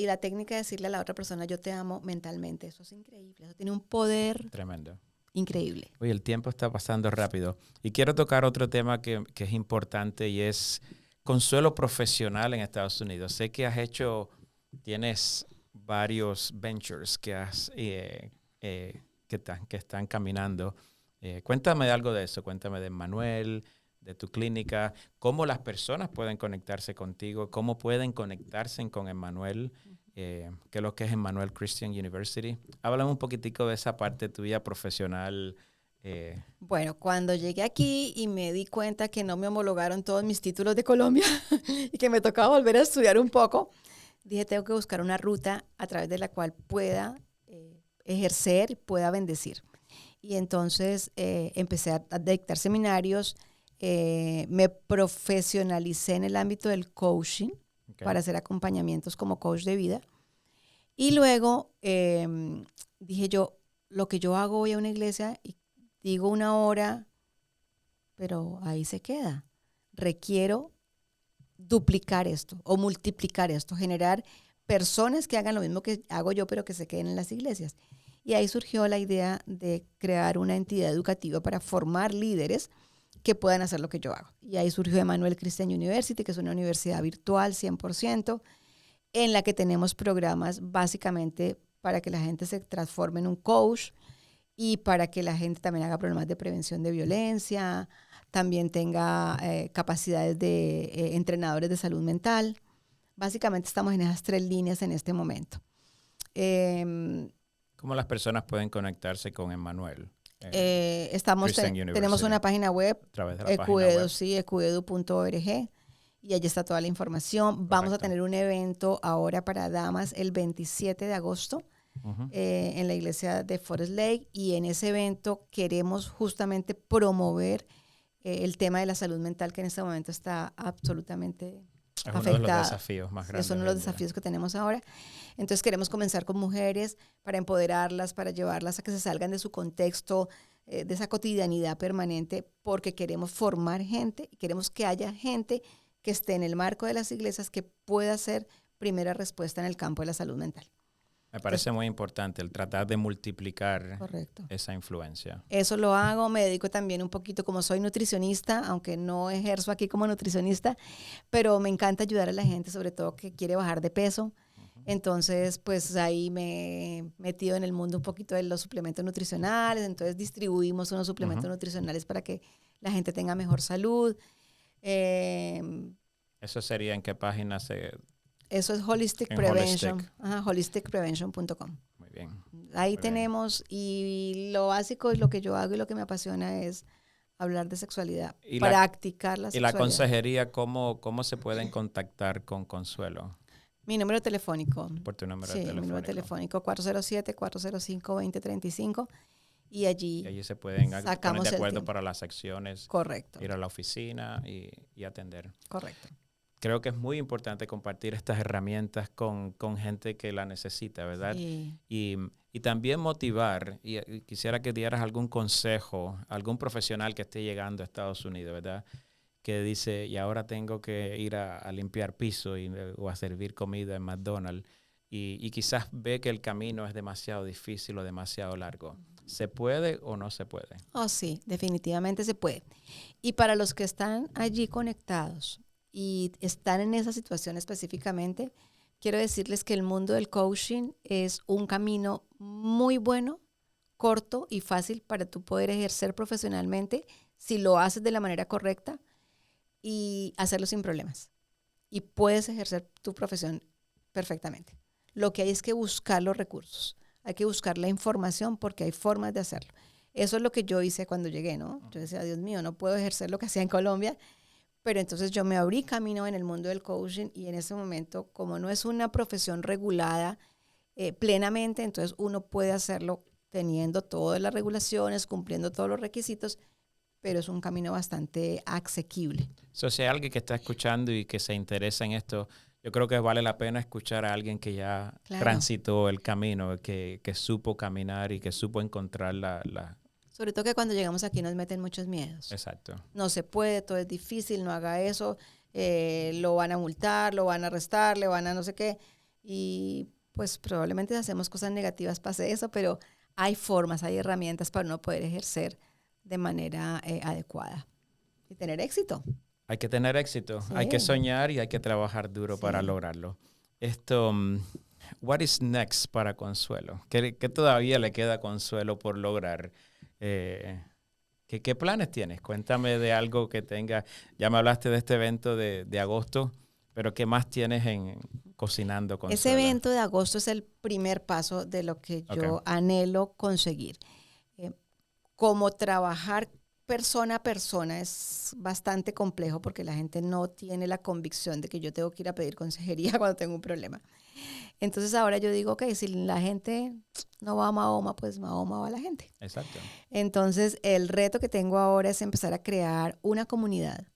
la técnica de decirle a la otra persona, yo te amo mentalmente, eso es increíble. Eso tiene un poder tremendo. Increíble. Oye, el tiempo está pasando rápido. Y quiero tocar otro tema que es importante y es consuelo profesional en Estados Unidos. Sé que tienes varios ventures que están caminando. Cuéntame algo de eso, cuéntame de Emmanuel, de tu clínica, cómo las personas pueden conectarse contigo, cómo pueden conectarse con Emmanuel, que es lo que es Emmanuel Christian University. Háblame un poquitico de esa parte tuya profesional. Bueno, cuando llegué aquí y me di cuenta que no me homologaron todos mis títulos de Colombia y que me tocaba volver a estudiar un poco, dije, tengo que buscar una ruta a través de la cual pueda ejercer y pueda bendecir. Y entonces empecé a dictar seminarios, me profesionalicé en el ámbito del coaching para hacer acompañamientos como coach de vida. Y luego dije yo, lo que yo hago, voy a una iglesia y digo una hora, pero ahí se queda. Requiero duplicar esto o multiplicar esto, generar personas que hagan lo mismo que hago yo, pero que se queden en las iglesias. Y ahí surgió la idea de crear una entidad educativa para formar líderes que puedan hacer lo que yo hago. Y ahí surgió Emmanuel Christian University, que es una universidad virtual 100%, en la que tenemos programas básicamente para que la gente se transforme en un coach y para que la gente también haga programas de prevención de violencia, también tenga capacidades de entrenadores de salud mental. Básicamente estamos en esas 3 líneas en este momento. ¿Cómo las personas pueden conectarse con Emmanuel? Tenemos una página web, a través de la página web. Sí, ecuedu.org, y allí está toda la información. Correcto. Vamos a tener un evento ahora para damas el 27 de agosto en la iglesia de Forest Lake, y en ese evento queremos justamente promover el tema de la salud mental, que en este momento está absolutamente afectada. Es uno de los desafíos más grandes. Es uno de los desafíos que tenemos ahora. Entonces queremos comenzar con mujeres para empoderarlas, para llevarlas a que se salgan de su contexto, de esa cotidianidad permanente, porque queremos formar gente y queremos que haya gente que esté en el marco de las iglesias que pueda ser primera respuesta en el campo de la salud mental. Me parece muy importante el tratar de multiplicar Correcto. esa influencia. Eso lo hago, me dedico también un poquito, como soy nutricionista, aunque no ejerzo aquí como nutricionista, pero me encanta ayudar a la gente, sobre todo que quiere bajar de peso. Entonces, pues ahí me he metido en el mundo un poquito de los suplementos nutricionales, entonces distribuimos unos suplementos nutricionales para que la gente tenga mejor salud. ¿Eso sería en qué página se...? Eso es Holistic Prevention. Holisticprevention.com. Muy bien. Ahí tenemos, y lo básico es lo que yo hago y lo que me apasiona es hablar de sexualidad, practicar la sexualidad. ¿Y la consejería, cómo se pueden contactar con Consuelo? Mi número telefónico. Por tu número telefónico. Sí, mi número telefónico, 407-405-2035. Y allí se pueden poner de acuerdo el para las secciones. Correcto. Ir a la oficina y atender. Correcto. Creo que es muy importante compartir estas herramientas con gente que la necesita, ¿verdad? Sí. Y también motivar. Y quisiera que dieras algún consejo, algún profesional que esté llegando a Estados Unidos, ¿verdad? Que dice, y ahora tengo que ir a limpiar piso o a servir comida en McDonald's. Y quizás ve que el camino es demasiado difícil o demasiado largo. ¿Se puede o no se puede? Oh, sí, definitivamente se puede. Y para los que están allí conectados y están en esa situación específicamente, quiero decirles que el mundo del coaching es un camino muy bueno, corto y fácil para tú poder ejercer profesionalmente si lo haces de la manera correcta y hacerlo sin problemas. Y puedes ejercer tu profesión perfectamente. Lo que hay es que buscar los recursos, hay que buscar la información porque hay formas de hacerlo. Eso es lo que yo hice cuando llegué, ¿no? Yo decía, Dios mío, no puedo ejercer lo que hacía en Colombia, pero entonces yo me abrí camino en el mundo del coaching y en ese momento, como no es una profesión regulada plenamente, entonces uno puede hacerlo teniendo todas las regulaciones, cumpliendo todos los requisitos, pero es un camino bastante asequible. Si hay alguien que está escuchando y que se interesa en esto, yo creo que vale la pena escuchar a alguien que ya transitó el camino, que supo caminar y que supo encontrar la... Sobre todo que cuando llegamos aquí nos meten muchos miedos. Exacto. No se puede, todo es difícil, no haga eso, lo van a multar, lo van a arrestar, le van a no sé qué. Y pues probablemente hacemos cosas negativas pase eso, pero hay formas, hay herramientas para uno poder ejercer de manera adecuada y tener éxito. Hay que tener éxito, sí. Hay que soñar y hay que trabajar duro para lograrlo. What is next para Consuelo? ¿Qué todavía le queda a Consuelo por lograr? ¿Qué planes tienes? Cuéntame de algo que tenga. Ya me hablaste de este evento de agosto, pero ¿qué más tienes cocinando Consuelo? Ese evento de agosto es el primer paso de lo que yo anhelo conseguir. Como trabajar persona a persona es bastante complejo porque la gente no tiene la convicción de que yo tengo que ir a pedir consejería cuando tengo un problema. Entonces ahora yo digo, ok, si la gente no va a Mahoma, pues Mahoma va a la gente. Exacto. Entonces el reto que tengo ahora es empezar a crear una comunidad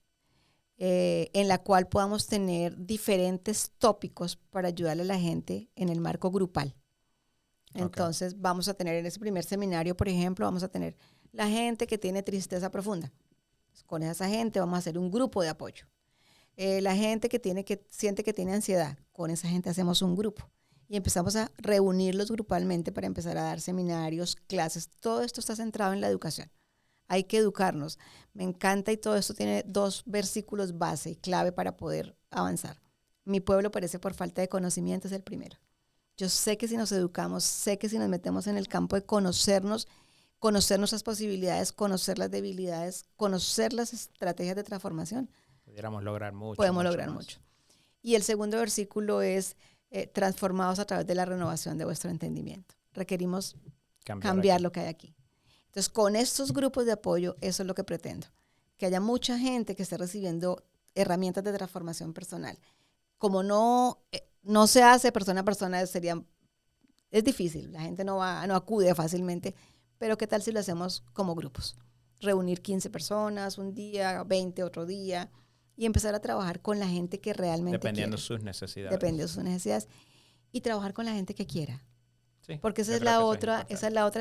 en la cual podamos tener diferentes tópicos para ayudarle a la gente en el marco grupal. Entonces vamos a tener en ese primer seminario, por ejemplo, vamos a tener la gente que tiene tristeza profunda. Con esa gente vamos a hacer un grupo de apoyo. La gente que siente que tiene ansiedad, con esa gente hacemos un grupo. Y empezamos a reunirlos grupalmente para empezar a dar seminarios, clases. Todo esto está centrado en la educación. hay que educarnos. Me encanta y todo esto tiene 2 versículos base y clave para poder avanzar. Mi pueblo perece por falta de conocimiento, es el primero. Yo sé que si nos educamos, sé que si nos metemos en el campo de conocernos, conocer nuestras posibilidades, conocer las debilidades, conocer las estrategias de transformación, pudiéramos lograr mucho. Podemos lograr mucho. Y el segundo versículo es transformados a través de la renovación de vuestro entendimiento. Requerimos cambiar lo que hay aquí. Entonces, con estos grupos de apoyo, eso es lo que pretendo. Que haya mucha gente que esté recibiendo herramientas de transformación personal. Como no se hace persona a persona, es difícil. La gente no acude fácilmente. Pero ¿qué tal si lo hacemos como grupos? Reunir 15 personas un día, 20 otro día, y empezar a trabajar con la gente que realmente dependiendo quiere. sus necesidades. Dependiendo de sus necesidades. Y trabajar con la gente que quiera. Sí, porque esa es la otra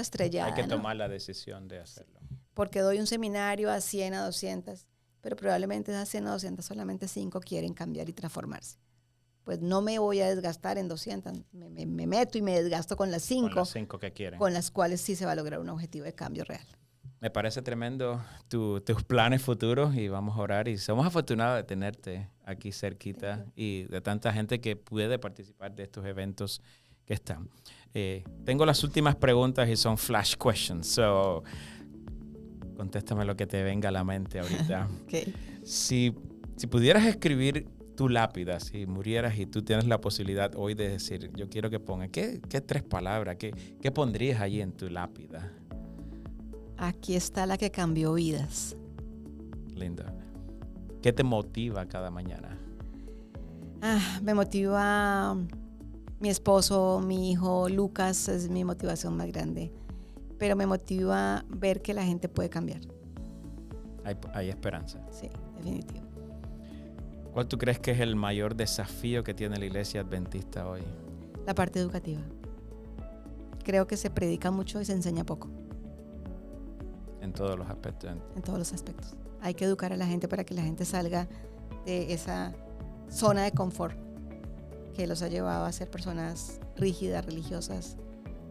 estrellada. Hay que tomar la decisión de hacerlo. Porque doy un seminario a 100, a 200, pero probablemente esas 100 a 200 solamente 5 quieren cambiar y transformarse. Pues no me voy a desgastar en 200, me meto y me desgasto con las 5. Con las 5 que quieren. Con las cuales sí se va a lograr un objetivo de cambio real. Me parece tremendo tus planes futuros y vamos a orar. Y somos afortunados de tenerte aquí cerquita y de tanta gente que puede participar de estos eventos que están. Tengo las últimas preguntas y son flash questions. So, contéstame lo que te venga a la mente ahorita. Okay. Si pudieras escribir tu lápida, si murieras y tú tienes la posibilidad hoy de decir, yo quiero que ponga, ¿qué 3 palabras? ¿Qué pondrías allí en tu lápida? Aquí está la que cambió vidas. Lindo. ¿Qué te motiva cada mañana? Me motiva mi esposo, mi hijo, Lucas es mi motivación más grande. Pero me motiva ver que la gente puede cambiar. Hay esperanza. Sí, definitivo. ¿Cuál tú crees que es el mayor desafío que tiene la iglesia adventista hoy? La parte educativa. Creo que se predica mucho y se enseña poco. En todos los aspectos. En todos los aspectos. Hay que educar a la gente para que la gente salga de esa zona de confort que los ha llevado a ser personas rígidas, religiosas,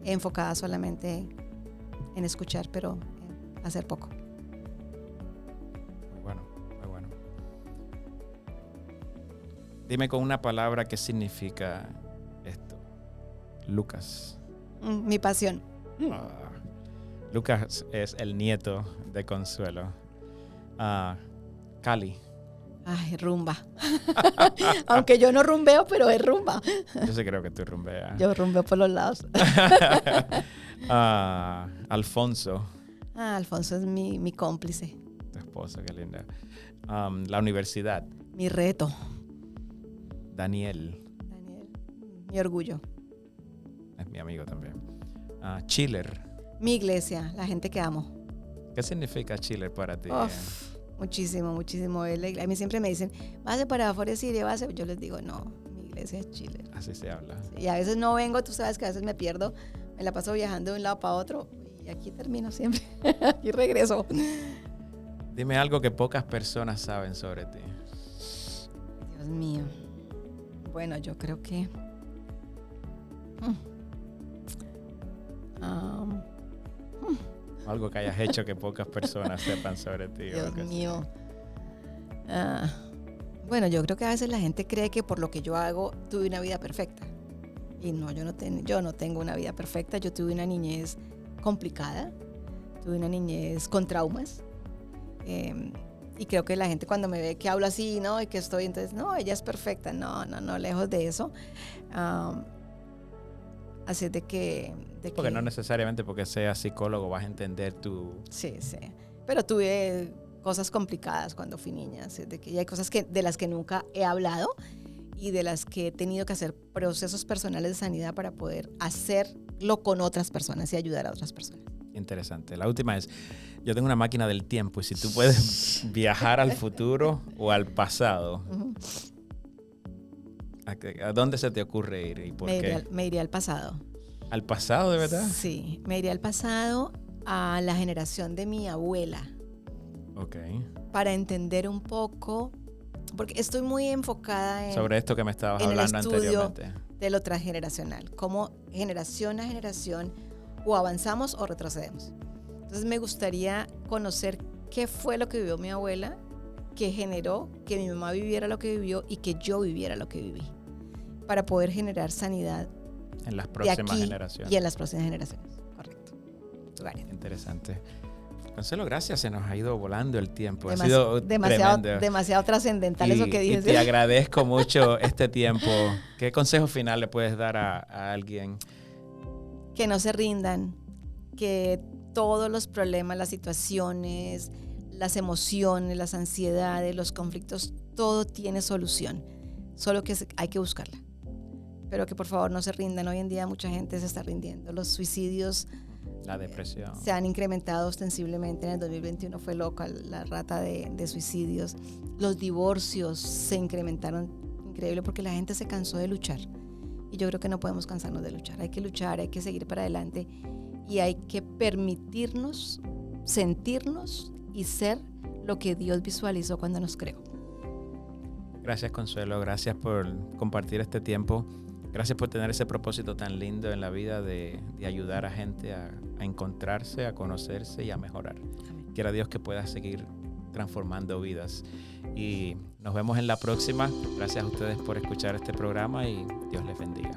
enfocadas solamente en escuchar, pero en hacer poco. Muy bueno, muy bueno. Dime con una palabra qué significa esto. Lucas. Mi pasión. Lucas es el nieto de Consuelo. Cali. Ay, rumba. Aunque yo no rumbeo, pero es rumba. Yo sí creo que tú rumbeas. Yo rumbeo por los lados. Alfonso. Alfonso es mi cómplice. Tu esposa, qué linda. La universidad. Mi reto. Daniel. Mi orgullo. Es mi amigo también. Chiller. Mi iglesia, la gente que amo. ¿Qué significa Chiller para ti? Muchísimo, muchísimo. A mí siempre me dicen, ¿vas para Forest vas? Yo les digo, no, mi iglesia es Chiller. Así se habla. Sí, y a veces no vengo, tú sabes que a veces me pierdo, me la paso viajando de un lado para otro y aquí termino siempre. Aquí regreso. Dime algo que pocas personas saben sobre ti. Dios mío. Bueno, yo creo que... Algo que hayas hecho que pocas personas sepan sobre ti. Dios mío. Bueno, yo creo que a veces la gente cree que por lo que yo hago tuve una vida perfecta. Y no, yo no tengo una vida perfecta. Yo tuve una niñez complicada. Tuve una niñez con traumas. Y creo que la gente cuando me ve que hablo así, ¿no? Y que estoy, entonces, no, ella es perfecta. No, lejos de eso. Así de que... Porque no necesariamente porque seas psicólogo vas a entender tu... Sí. Pero tuve cosas complicadas cuando fui niña. Así de que, y hay cosas de las que nunca he hablado y de las que he tenido que hacer procesos personales de sanidad para poder hacerlo con otras personas y ayudar a otras personas. Interesante. La última es, yo tengo una máquina del tiempo y si tú puedes viajar al futuro o al pasado, ¿a dónde se te ocurre ir y por qué? Me iría al pasado. ¿Al pasado, de verdad? Sí, me iría al pasado a la generación de mi abuela. Ok. Para entender un poco, porque estoy muy enfocada sobre esto que me estabas hablando anteriormente. De lo transgeneracional, cómo generación a generación o avanzamos o retrocedemos. Entonces me gustaría conocer qué fue lo que vivió mi abuela, que generó que mi mamá viviera lo que vivió y que yo viviera lo que viví, para poder generar sanidad en las próximas aquí generaciones. Y en las próximas generaciones, correcto. Vale. Interesante. Consuelo, gracias. Se nos ha ido volando el tiempo. Ha sido sido tremendo. demasiado trascendental eso que dije. Y te agradezco mucho este tiempo. ¿Qué consejo final le puedes dar a alguien? Que no se rindan, que todos los problemas, las situaciones, las emociones, las ansiedades, los conflictos, todo tiene solución. Solo que hay que buscarla. Pero que por favor no se rindan. Hoy en día mucha gente se está rindiendo. Los suicidios, la depresión, se han incrementado ostensiblemente. En el 2021 fue loca la rata de suicidios. Los divorcios se incrementaron increíble porque la gente se cansó de luchar. Y yo creo que no podemos cansarnos de luchar. Hay que luchar, hay que seguir para adelante y hay que permitirnos sentirnos y ser lo que Dios visualizó cuando nos creó. Gracias, Consuelo. Gracias por compartir este tiempo. Gracias por tener ese propósito tan lindo en la vida de ayudar a gente a encontrarse, a conocerse y a mejorar. Amén. Quiera Dios que pueda seguir transformando vidas. Y nos vemos en la próxima. Gracias a ustedes por escuchar este programa y Dios les bendiga.